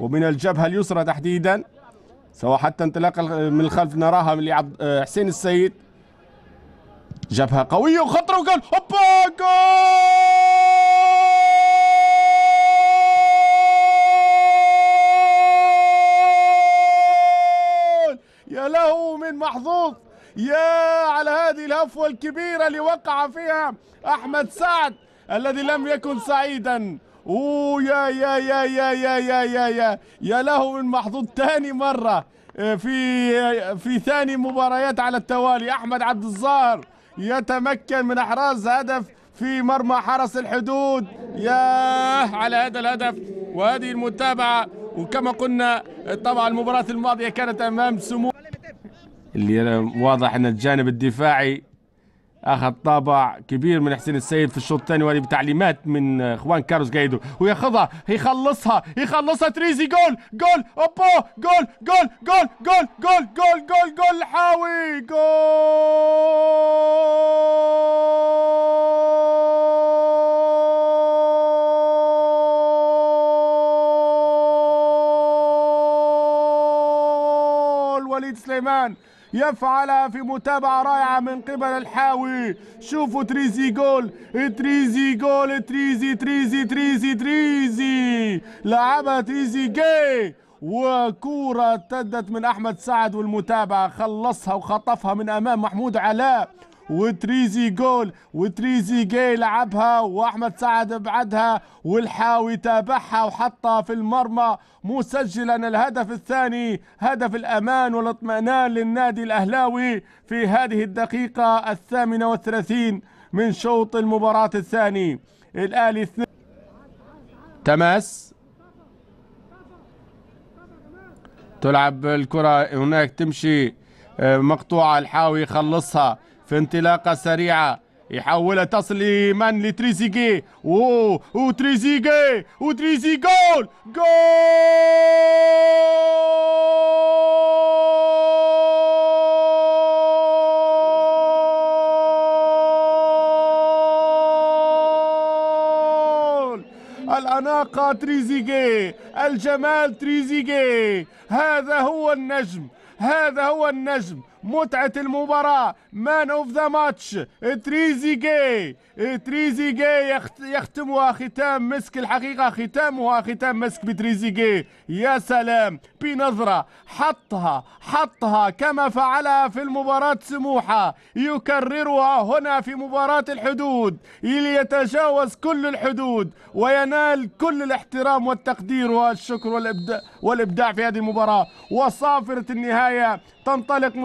ومن الجبهة اليسرى تحديدا، سواء حتى انطلاقة من الخلف نراها من حسين السيد. جبهة قوية وخطرة وجول، هوبا جول! يا له من محظوظ، يا على هذه الهفوة الكبيرة اللي وقع فيها أحمد سعد الذي لم يكن سعيدا. اوه يا له من محظوظ. ثاني مرة في ثاني مباريات على التوالي أحمد عبد الظاهر يتمكن من إحراز هدف في مرمى حرس الحدود. يا على هذا الهدف وهذه المتابعة. وكما قلنا طبعا المباراة الماضية كانت أمام سمو، اللي واضح أن الجانب الدفاعي أخذ طابع كبير من حسين السيد في الشوط الثاني، وهذه بتعليمات من خوان كارلوس جايدو، وياخذها يخلصها تريزي. جول جول اوبا جول جول جول جول جول جول جول جول الحاوي جول. وليد سليمان يفعلها في متابعة رائعة من قبل الحاوي. شوفوا تريزي جول، تريزي لعبها تريزي جاي، وكورة ارتدت من أحمد سعد، والمتابعة خلصها وخطفها من أمام محمود علاء، وتريزي جول، وتريزي جاي لعبها وأحمد سعد ابعدها، والحاوي تابعها وحطها في المرمى، مسجلا الهدف الثاني، هدف الأمان والاطمئنان للنادي الأهلاوي في هذه الدقيقة 38 من شوط المباراة الثاني. الأهلي تماس، تلعب الكرة هناك، تمشي مقطوعة، الحاوي يخلصها في انطلاقة سريعة، يحولها تصل لمن؟ لتريزيجيه، وتريزيجيه جول جول الأناقة تريزيجيه، الجمال تريزيجيه، هذا هو النجم، هذا هو النجم، متعة المباراة، مان اوف ذا ماتش. تريزيجيه يختمها ختام مسك، الحقيقة ختامها ختام مسك بتريزيجيه. يا سلام، بنظرة حطها كما فعلها في المباراة سموحة، يكررها هنا في مباراة الحدود، ليتجاوز كل الحدود وينال كل الاحترام والتقدير والشكر والإبداع في هذه المباراة. وصافرة النهاية تنطلق